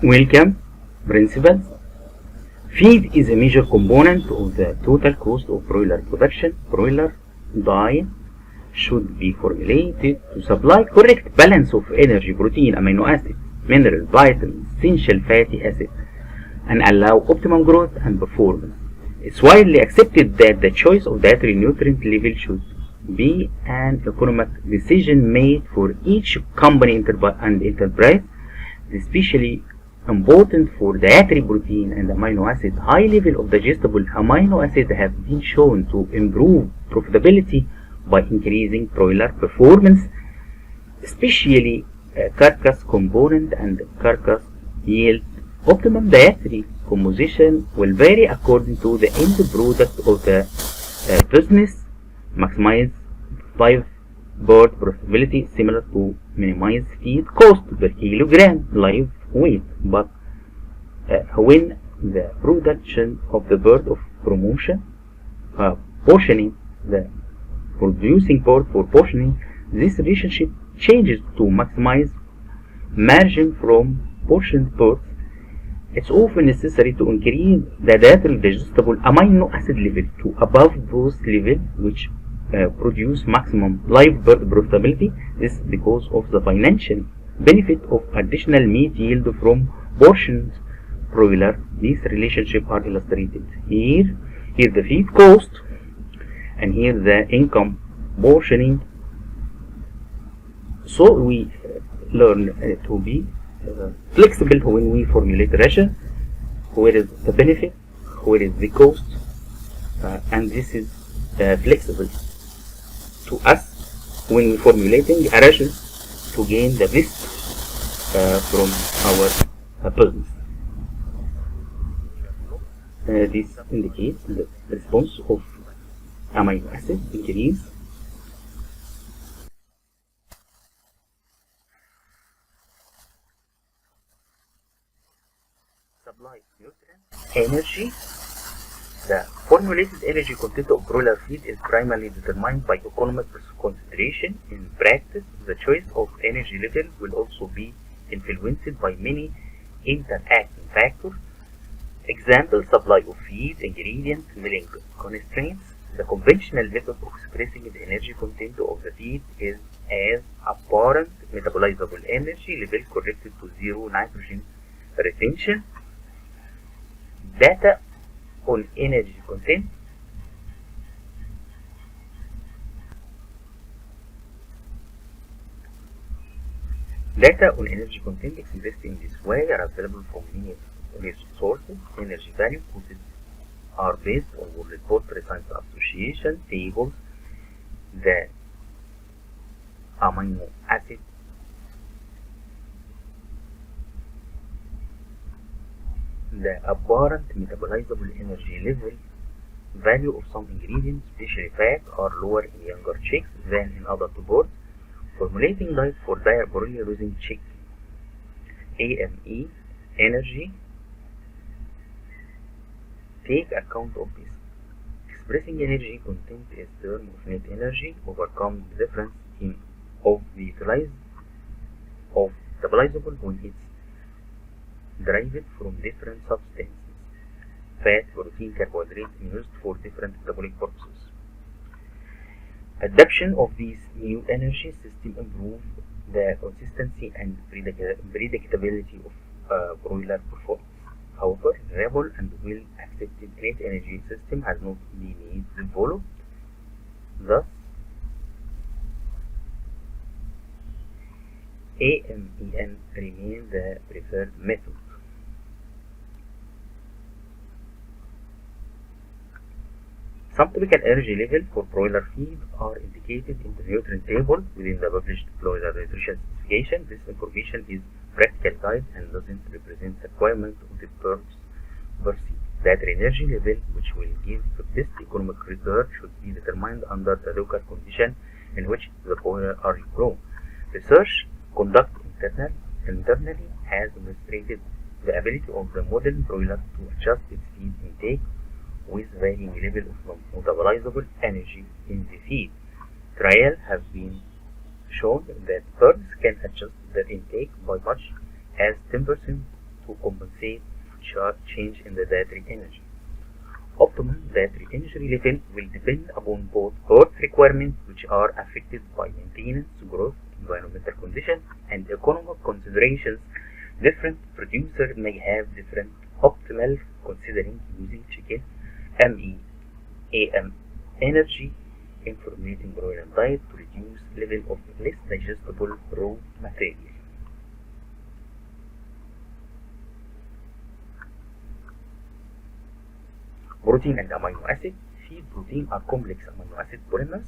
Welcome principles. Feed is a major component of the total cost of broiler production. Broiler diet should be formulated to supply correct balance of energy, protein, amino acids, minerals, vitamins, essential fatty acids, and allow optimum growth and performance. It's widely accepted that the choice of dietary nutrient level should be an economic decision made for each company and enterprise, especially important for dietary protein and amino acid. High level of digestible amino acids have been shown to improve profitability by increasing broiler performance, especially carcass component and carcass yield. Optimum dietary composition will vary according to the end product of the business. Maximize live bird profitability similar to minimize feed cost per kilogram live weight, but when the production of the bird of portioning, the producing bird for portioning, this relationship changes to maximize margin from portioned birds. It's often necessary to increase the dietary digestible amino acid level to above those levels which produce maximum live bird profitability. This is because of the financial benefit of additional meat yield from portioned broiler. These relationships are illustrated here. Here the feed cost, and here the income portioning. So we learn to be flexible when we formulate ration. Where is the benefit, where is the cost, and this is flexible to us when we formulating a ration to gain the best from our business. This indicates the response of amino acid increase. Supply nutrients, energy. The formulated energy content of broiler feed is primarily determined by economic consideration. In practice, the choice of energy level will also be influenced by many interacting factors. Example: supply of feed, ingredients, milling constraints. The conventional method of expressing the energy content of the feed is as apparent metabolizable energy level corrected to zero nitrogen retention. Data on energy content. Data on energy content expressed in this way are available from many sources. Energy value quoted are based on World Poultry Science Association tables. The amino acid the apparent metabolizable energy level value of some ingredients, especially fat, are lower in younger chicks than in adult birds. Formulating diet for broiler using chick AME energy take account of this. Expressing energy content is term of net energy overcome the difference in of the utilized of metabolizable when it's derived from different substances, fat, protein, carbohydrate, and used for different metabolic purposes. Adoption of these new energy systems improve the consistency and predictability of broiler performance. However, reliable and well-accepted net energy system has not been developed. Thus, AMEN remains the preferred method. Some typical energy levels for broiler feed are indicated in the nutrient table within the published broiler nutrition specification. This information is practical guide and doesn't represent requirement of the per seed. Dietary energy level, which will give the best economic return, should be determined under the local condition in which the broiler are grown. Research conducted internally has demonstrated the ability of the modern broiler to adjust its feed intake with varying level of metabolizable energy in the feed. Trials have been shown that birds can adjust their intake by much as 10% to to compensate change in the dietary energy. Optimal dietary energy level will depend upon both Earth requirements, which are affected by maintenance, growth, environmental conditions, and economic considerations. Different producers may have different optimal considering using chicken MEAM energy in formulating broiler diet to reduce level of less digestible raw material. Protein and amino acid. Feed protein are complex amino acid polymers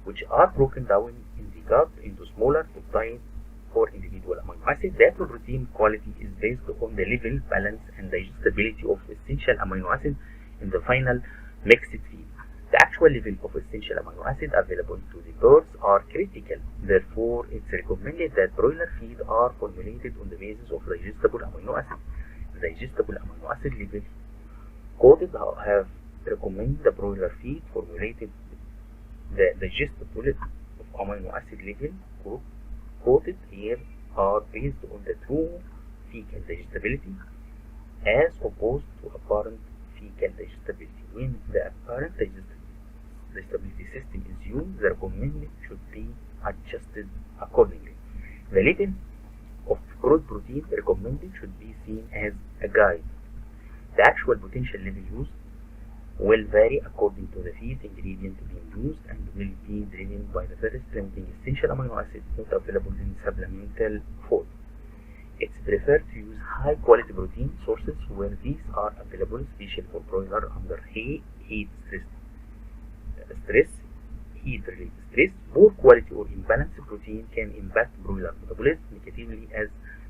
which are broken down in the gut into smaller peptides for individual amino acids. The actual protein quality is based on the level, balance, and digestibility of essential amino acids in the final mixed feed. The actual level of essential amino acid available to the birds are critical. Therefore, it's recommended that broiler feed are formulated on the basis of digestible amino acid. The digestible amino acid level coded have recommended the broiler feed formulated the digestible of amino acid level quoted here are based on the true fecal digestibility as opposed to apparent fecal digestibility. When the apparent digestibility system is used, the recommended should be adjusted accordingly. The level of crude protein recommended should be seen as a guide. The actual potential level used will vary according to the feed ingredient being used and will be driven by the first limiting essential amino acids not available in supplemental form. It's preferred to use high quality protein sources where these are available, especially for broiler under heat related stress. Poor quality or imbalanced protein can impact broiler metabolism negatively as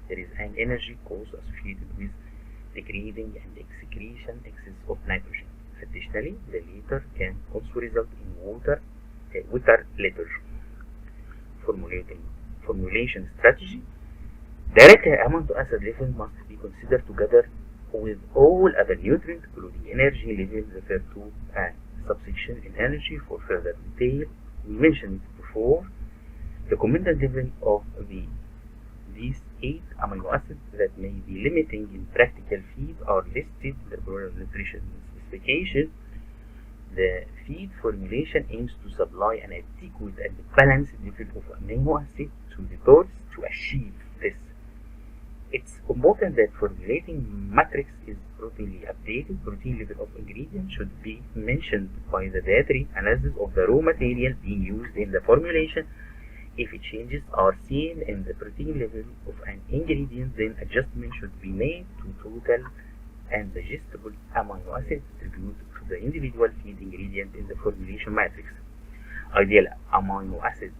there is an energy cost associated with degrading and excretion excess of nitrogen. Additionally, the latter can also result in water litter. Formulation strategy. Direct amino acid level must be considered together with all other nutrients, including energy level referred to as subsection in energy for further detail. We mentioned before the recommended level of these 8 amino acids that may be limiting in practical feed are listed in the broiler nutrition specification. The feed formulation aims to supply an adequate and balanced level of amino acids to the birds. To achieve this, it's important that formulating matrix is routinely updated. Protein level of ingredients should be mentioned by the dietary analysis of the raw material being used in the formulation. If changes are seen in the protein level of an ingredient, then adjustment should be made to total and digestible amino acid attributed to the individual feed ingredient in the formulation matrix. Ideal amino acid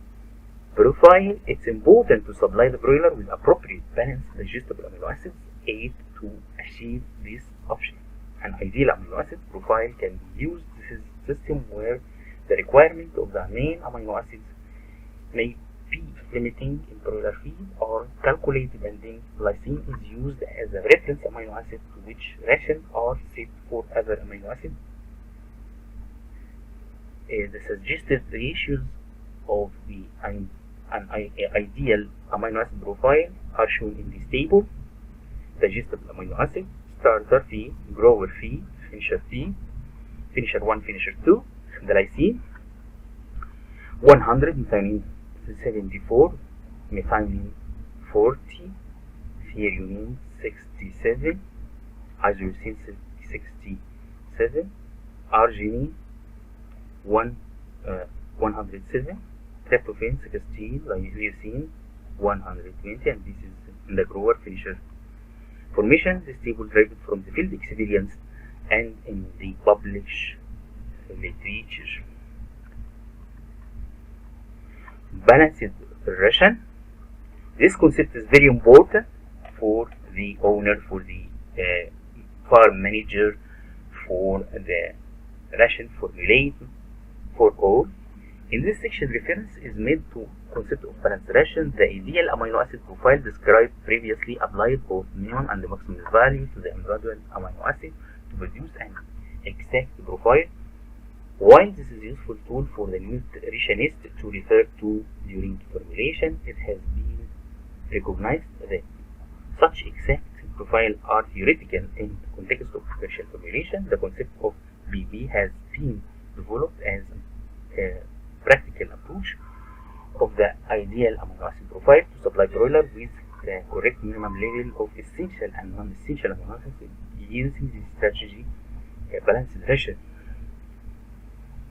profile. It's important to supply the broiler with appropriate balanced digestible amino acids aid to achieve this option. An ideal amino acid profile can be used. This is a system where the requirement of the main amino acids may be limiting in broiler feed or calculated, and then lysine is used as a reference amino acid to which rations are set for other amino acids. The suggested ratios of an ideal amino acid profile are shown in this table. Digestible amino acid, starter feed, grower feed, finisher 1, finisher 2, the lysine 100, methionine 74, methionine 40, threonine 67, isoleucine 67, arginine 107, tryptophan 16, lysine 120, and this is in the grower finisher formation. This table derived from the field experience and in the published literature. Balanced ration. This concept is very important for the owner, for the farm manager, for the ration formulated for all. In this section, reference is made to concept of balanced ration. The ideal amino acid profile described previously applied both minimum and maximum value to the individual amino acid to produce an exact profile. While this is a useful tool for the nutritionist to refer to during formulation, it has been recognized that such exact profile are theoretical in the context of commercial formulation. The concept of BV has been developed as a practical approach of the ideal amino acid profile to supply broiler with the correct minimum level of essential and non-essential amino acids. Using this strategy, a balanced ration.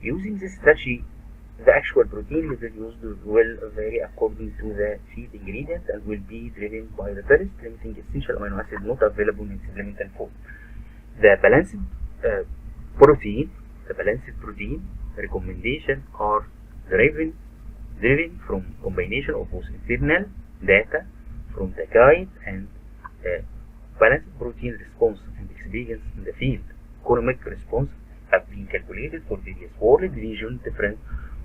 Using this strategy, the actual protein level used will vary according to the feed ingredient and will be driven by the first limiting essential amino acid not available in supplemental form. The balanced protein recommendation are driven from combination of both internal data from the guide and balanced protein response and experience in the field. Economic response have been calculated for various world regions, different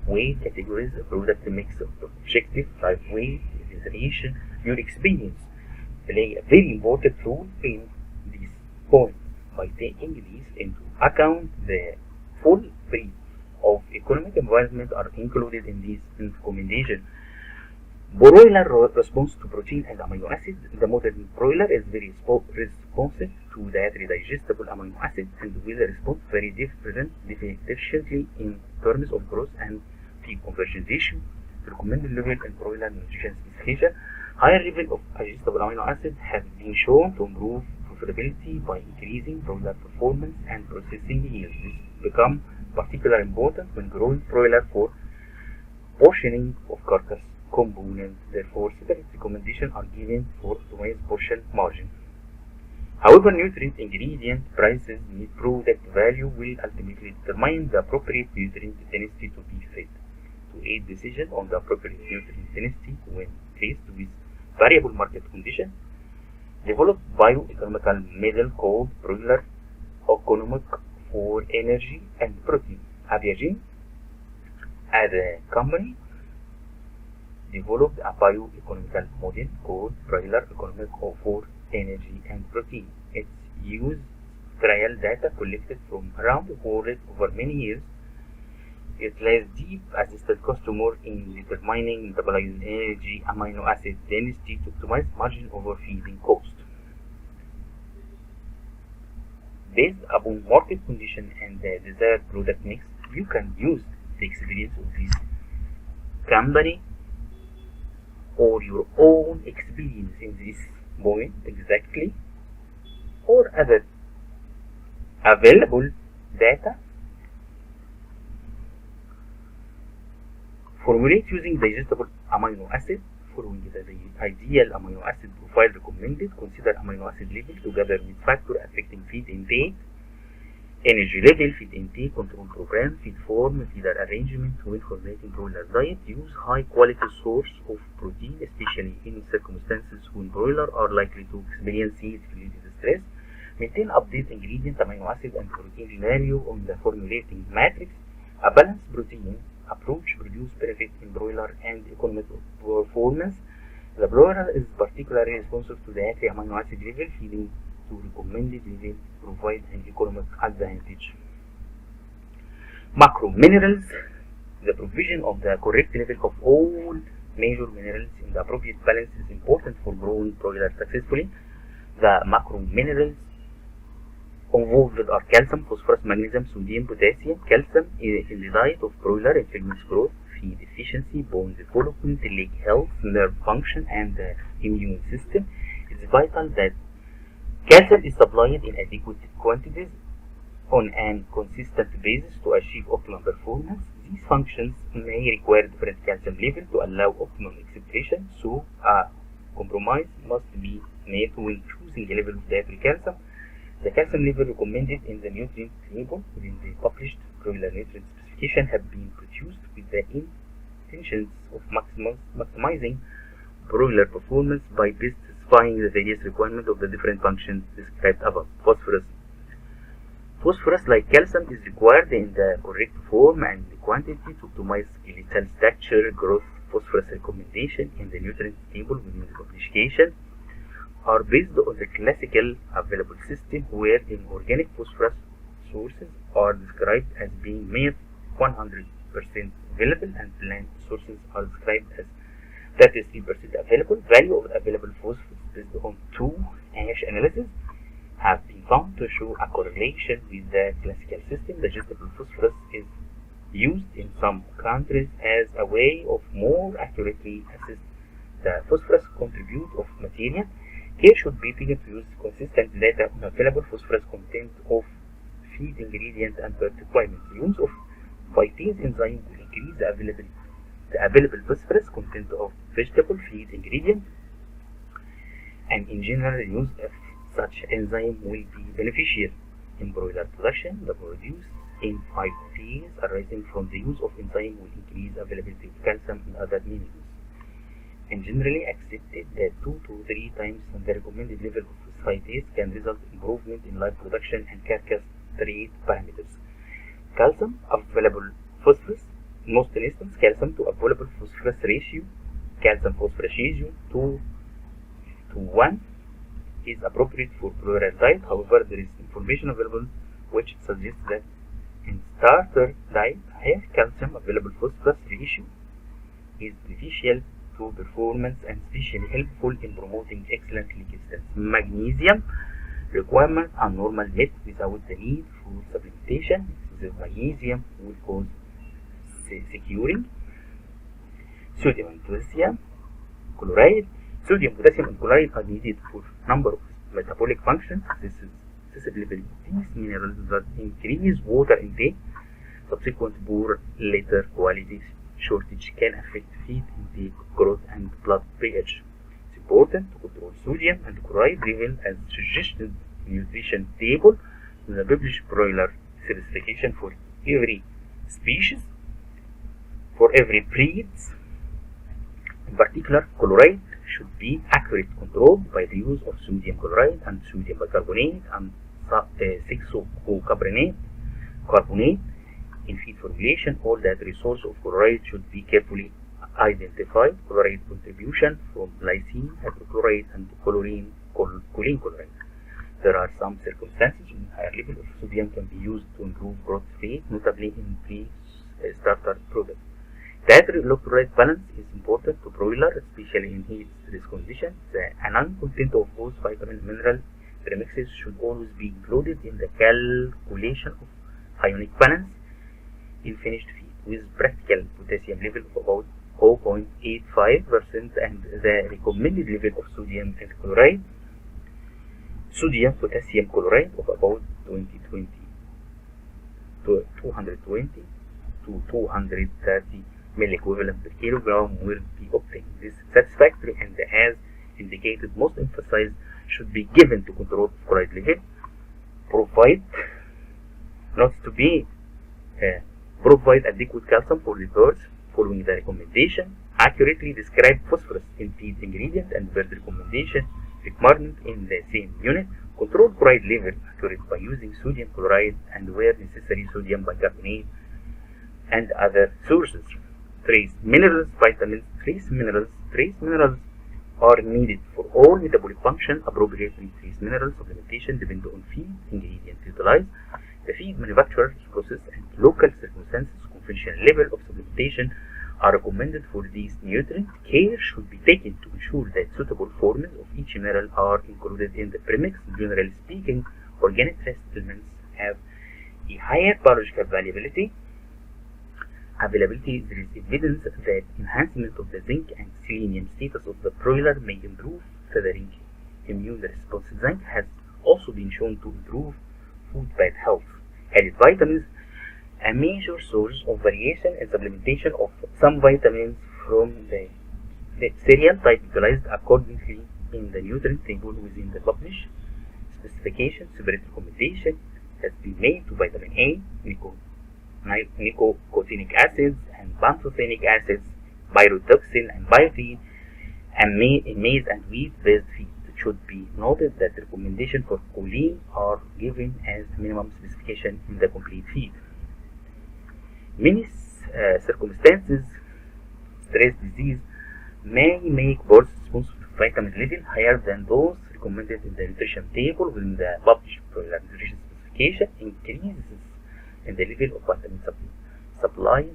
weight categories, product mix of objective, type weight, ration. Your experience play a very important role in this point. By taking these into account, the full breadth of economic environment are included in this recommendation. Broiler response to protein and amino acids. The modern broiler is very responsive to the digestible amino acids and will respond very differently in terms of growth and feed conversion ratio. The recommended level in broiler nutrition specification. Higher level of digestible amino acids have been shown to improve profitability by increasing broiler performance and processing yield. This becomes particularly important when growing broiler for portioning of carcass components. Therefore, separate recommendations are given for optimized portion margin. However, nutrient ingredient prices and product value will ultimately determine the appropriate nutrient density to be fed. To aid decision on the appropriate nutrient density when faced with variable market conditions, developed bioeconomical model called broiler economic for energy and protein. Aviagen, as a company, developed a bioeconomical model called broiler economic for energy and protein. It used trial data collected from around the world over many years. It lies deep assisted customer in determining metabolized energy amino acid density to optimize margin over feeding cost. Based upon market condition and the desired product mix, you can use the experience of this company or your own experience in this point exactly, or other available data. Formulate using digestible amino acid following the ideal amino acid profile recommended. Consider amino acid level together with factor affecting feed intake, energy level, feed intake control program, feed form, feeder arrangement. When formulating broiler diet, use high quality source of protein, especially in circumstances when broiler are likely to experience heat-related stress. Maintain update ingredient, amino acid, and protein scenario on the formulating matrix. A balanced protein approach produce benefit in broiler and economic performance. The broiler is particularly responsive to the amino acid level, feeding to recommended level provide an economic advantage. Macro minerals. The provision of the correct level of all major minerals in the appropriate balance is important for growing broiler successfully. The macro minerals involved are calcium, phosphorus, magnesium, sodium, potassium. Calcium in the diet of broiler influences growth, feed efficiency, bone development, leg health, nerve function, and the immune system. It's vital that calcium is supplied in adequate quantities on an consistent basis to achieve optimum performance. These functions may require different calcium levels to allow optimal excretion, so a compromise must be made when choosing a level of dietary calcium. The calcium level recommended in the nutrient table within the published broiler nutrient specification have been produced with the intentions of maximizing broiler performance by specifying the various requirements of the different functions described above. Phosphorus. Phosphorus, like calcium, is required in the correct form and quantity to optimize skeletal structure. Growth phosphorus recommendation in the nutrient table within the publication are based on the classical available system, where inorganic phosphorus sources are described as being made 100% available and plant sources are described as 33% available. Value of available phosphorus based on 2 ash analysis have been found to show a correlation with the classical system. Digestible phosphorus is used in some countries as a way of more accurately assess the phosphorus contribute of material. Care should be taken to use consistent data on available phosphorus content of feed ingredient and bird requirements. The use of phytase enzyme will increase the available phosphorus content of vegetable feed ingredient, and in general the use of such enzyme will be beneficial. In broiler production, the produce in phytase arising from the use of enzyme will increase availability of calcium and other minerals, and generally accepted that 2 to 3 times the recommended level of phytase can result in improvement in live production and carcass trait parameters. Calcium available phosphorus. In most instances, calcium to available phosphorus ratio, calcium phosphorus ratio 2 to 1 is appropriate for broiler diet. However, there is information available which suggests that in starter diet, higher calcium available phosphorus ratio is beneficial to performance and especially helpful in promoting excellent leak resistance. Magnesium requirements are normally met without the need for supplementation. The magnesium will cause securing. Sodium and potassium chloride. Sodium, potassium, and chloride are needed for a number of metabolic functions. This is accessibility of these minerals that increase water intake. Subsequent poor litter quality shortage can affect feed intake, growth, and blood pH. It's important to control sodium and chloride level as suggested in nutrition table in the published broiler specification for every species, for every breeds. In particular, chloride should be accurately controlled by the use of sodium chloride and sodium bicarbonate and 6-carbonate in feed formulation. All that resource of chloride should be carefully identified. Chloride contribution from lysine, hydrochloride, and choline chloride. There are some circumstances when higher level of sodium can be used to improve growth rate, notably in pre-starter products. Dietary electrolyte balance is important to broiler, especially in heat stress conditions. The annual content of both vitamin and mineral premixes should always be included in the calculation of ionic balance in finished feed, with practical potassium level of about 0.85% and the recommended level of sodium and chloride. Sodium potassium chloride of about 220 to 230 milliequivalent per kilogram will be obtained. This is satisfactory, and as indicated, most emphasis should be given to control chloride level. Provide adequate calcium for the birds following the recommendation. Accurately describe phosphorus in feed ingredient and bird recommendation requirement in the same unit. Control chloride level accurate by using sodium chloride and where necessary sodium bicarbonate and other sources. Trace minerals, vitamins. Trace minerals are needed for all metabolic function. Appropriately trace mineral supplementation depends on feed ingredient utilized, the feed manufacturer's process, and local circumstances. Conventional level of supplementation are recommended for these nutrients. Care should be taken to ensure that suitable forms of each mineral are included in the premix. Generally speaking, organic trace elements have a higher biological availability. There is evidence that enhancement of the zinc and selenium status of the broiler may improve feathering immune response. Zinc has also been shown to improve food bed health. Added vitamins. A major source of variation is supplementation of some vitamins from the cereal type utilized accordingly in the nutrient table within the published specification. Separate recommendation has been made to vitamin A, nicotinic acids, and pantothenic acids, pyridoxine, and biotin, and maize and wheat-based feed. It should be noted that the recommendation for choline are given as minimum specification in the complete feed. Many circumstances, stress disease, may make birds responsive to vitamin level higher than those recommended in the nutrition table within the published broiler nutrition specification. Increases in the level of vitamin supplies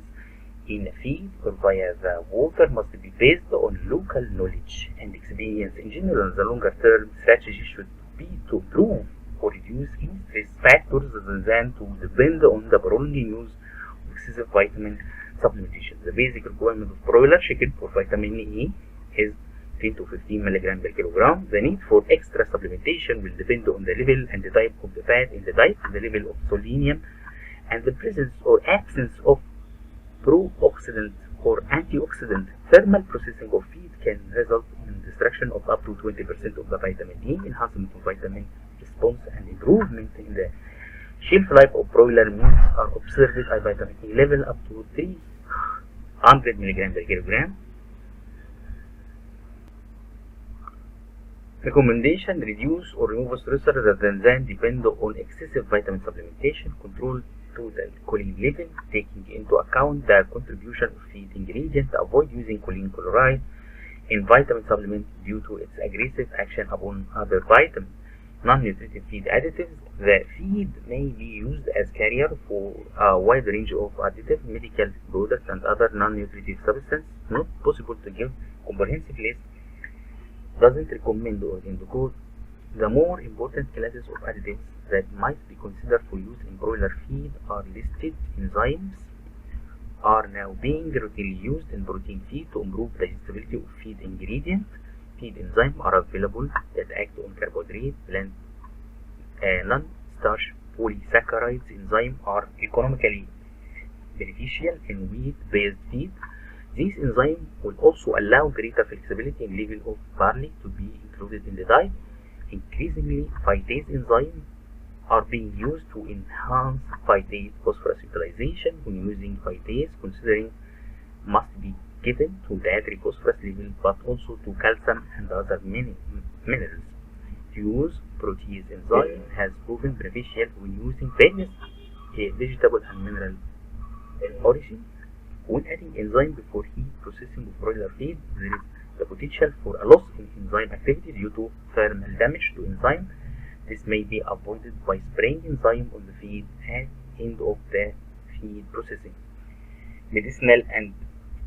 in a feed or via the water must be based on local knowledge and experience. In general, the longer term strategy should be to improve or reduce any stress factors rather than to depend on the prolonged use of excessive vitamin supplementation. The basic requirement of broiler chicken for vitamin E is 10 to 15 mg per kilogram. The need for extra supplementation will depend on the level and the type of the fat in the diet, the level of selenium, and the presence or absence of pro-oxidant or antioxidant. Thermal processing of feed can result in destruction of up to 20% of the vitamin E, enhancement of vitamin response, and improvement in the shelf life of broiler meat are observed at vitamin E level up to 300 mg per kilogram. Recommendation: reduce or remove stress rather than depend on excessive vitamin supplementation. Control total choline level, taking into account the contribution of feed ingredient. Avoid using choline chloride in vitamin supplement due to its aggressive action upon other vitamins. Non-nutritive feed additives. The feed may be used as carrier for a wide range of additive medical products and other non-nutritive substances. Not possible to give comprehensive list. Doesn't recommend or indicate the more important classes of additives that might be considered for use in broiler feed are listed. Enzymes are now being routinely used in protein feed to improve digestibility of feed ingredients. Feed enzymes are available that act on carbohydrate, plant, non-starch polysaccharides. Enzymes are economically beneficial in wheat-based feed. These enzymes will also allow greater flexibility in level of barley to be included in the diet. Increasingly, phytase enzymes are being used to enhance phytate phosphorus utilization. When using phytase, considering must be given to dietary phosphorus level but also to calcium and other minerals. To use protease enzyme has proven beneficial when using various vegetable and mineral origin. When adding enzyme before heat processing of broiler feed, there is the potential for a loss in enzyme activity due to thermal damage to enzyme. This may be avoided by spraying enzyme on the feed at end of the feed processing. Medicinal and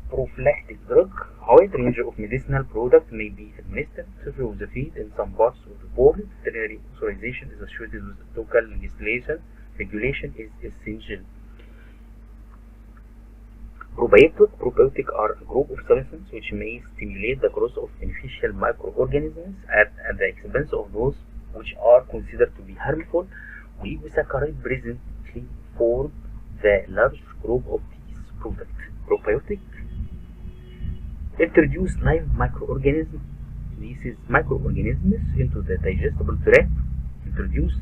prophylactic drug. A wide range of medicinal products may be administered through the feed in some parts of the world. Veterinary authorization is associated with local legislation. Regulation is essential. Probiotics are a group of substances which may stimulate the growth of beneficial microorganisms at the expense of those which are considered to be harmful. Oligosaccharides presently form the large group of these products. Probiotics introduce live microorganisms. These microorganisms into the digestible tract. Introduce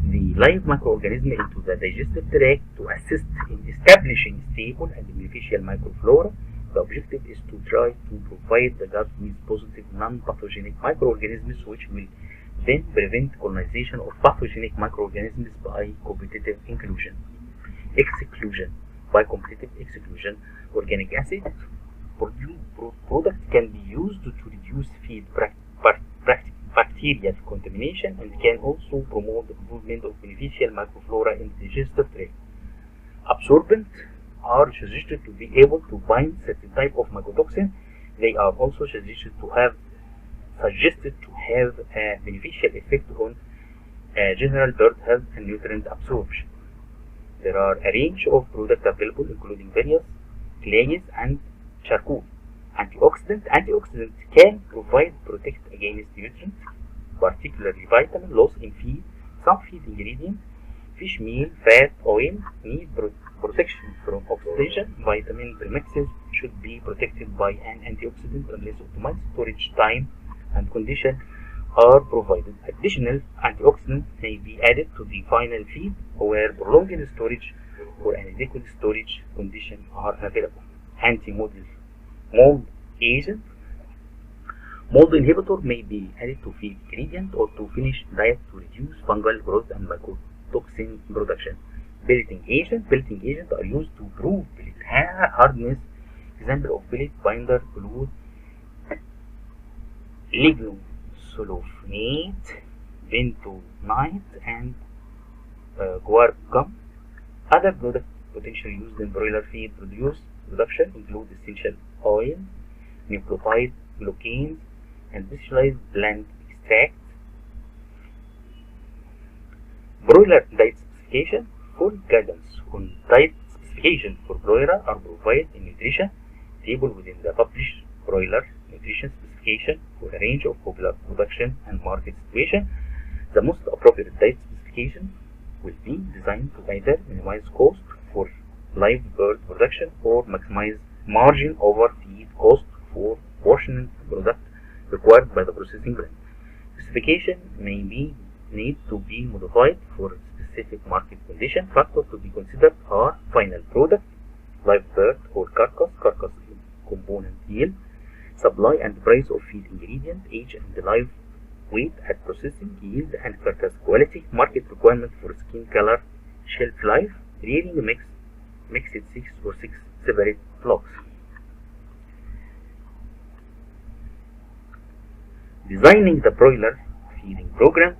the live microorganism into the digestive tract to assist in establishing stable and beneficial microflora. The objective is to try to provide the gut with positive non-pathogenic microorganisms, which will then prevent colonization of pathogenic microorganisms by competitive exclusion. By competitive exclusion, organic acid products can be used to reduce feed bacterial contamination and can also promote the improvement of beneficial microflora in the digestive tract. Absorbents are suggested to be able to bind certain type of mycotoxin. They are also suggested to have a beneficial effect on general bird health and nutrient absorption. There are a range of products available, including various clays and charcoal. Antioxidants can protect against nutrients, particularly vitamin loss in feed. Some feed ingredients, fish meal, fat, oil, need protection from oxidation. Vitamin premixes should be protected by an antioxidant unless optimized storage time and condition are provided. Additional antioxidants may be added to the final feed where prolonged storage or inadequate storage conditions are available. Mold agent. Mold inhibitor may be added to feed ingredient or to finished diet to reduce fungal growth and mycotoxin production. Pelleting agent are used to improve pellet hardness. Example of pellet binder include lignosulfonate, bentonite, and guar gum. Other products potentially used in broiler feed produce production include essential oil, nucleotide glucans, and specialized plant extracts. Broiler diet specification. Full guidance on diet specification for broiler are provided in nutrition table within the published broiler nutrition specification for a range of popular production and market situation. The most appropriate diet specification will be designed to either minimize cost for live bird production or maximize margin over feed cost for portioned product required by the processing plant. Specification may need to be modified for specific market condition. Factors to be considered are final product, live bird or carcass component yield, supply and price of feed ingredient, age and live weight at processing, yield and carcass quality, market requirement for skin color, shelf life, rearing mixed 6 or 6 separate flocks. Designing the broiler feeding program.